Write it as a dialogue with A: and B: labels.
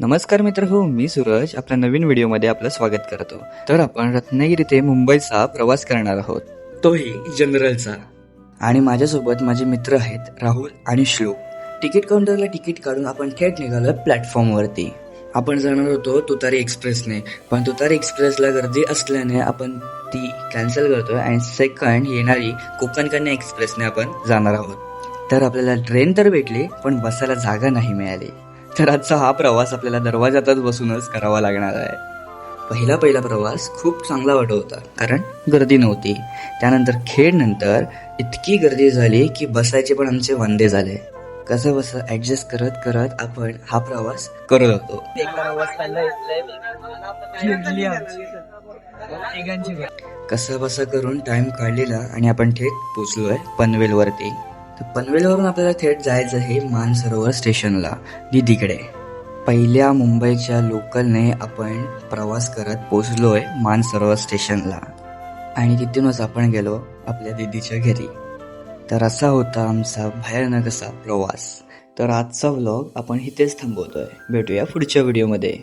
A: नमस्कार मित्र हो, मी सूरज आपल्या नवीन व्हिडिओमध्ये आपलं स्वागत करतो. तर आपण रत्नागिरी ते मुंबईचा प्रवास करणार आहोत, तोही जनरलचा. आणि माझ्यासोबत माझे मित्र आहेत राहुल आणि श्लोक. तिकीट काउंटरला तिकीट काढून आपण थेट निघालो प्लॅटफॉर्मवरती. आपण जाणार होतो तुतारी एक्सप्रेसने, पण तुतारी एक्सप्रेसला गर्दी असल्याने आपण ती कॅन्सल करतोय आणि सेकंड येणारी कोकण कन्या एक्सप्रेसने आपण जाणार आहोत. तर आपल्याला ट्रेन तर भेटली, पण बसायला जागा नाही मिळाली. तर आजचा हा प्रवास आपल्याला दरवाजातच बसूनच करावा लागणार आहे. पहिला प्रवास खूप चांगला वाटत होता, कारण गर्दी नव्हती. त्यानंतर खेडनंतर इतकी गर्दी झाली की बसायचे पण आमचे वांदे झाले. कसं बसं ऍडजस्ट करत करत आपण हा प्रवास करत होतो. कसं बसं करून टाइम काढलेला आणि आपण थेट पोचलोय पनवेलवरती. तर पनवेलवरून आपल्याला थेट जायचं आहे मानसरोवर स्टेशनला, दीदीकडे. पहिल्या मुंबईच्या लोकलने आपण प्रवास करत पोचलोय मानसरोवर स्टेशनला आणि तिथूनच आपण गेलो आपल्या दीदीच्या घरी. तर असा होता आमचा भयानक असा प्रवास. तर आजचा व्लॉग आपण इथेच थांबवतोय. भेटूया पुढच्या व्हिडिओमध्ये.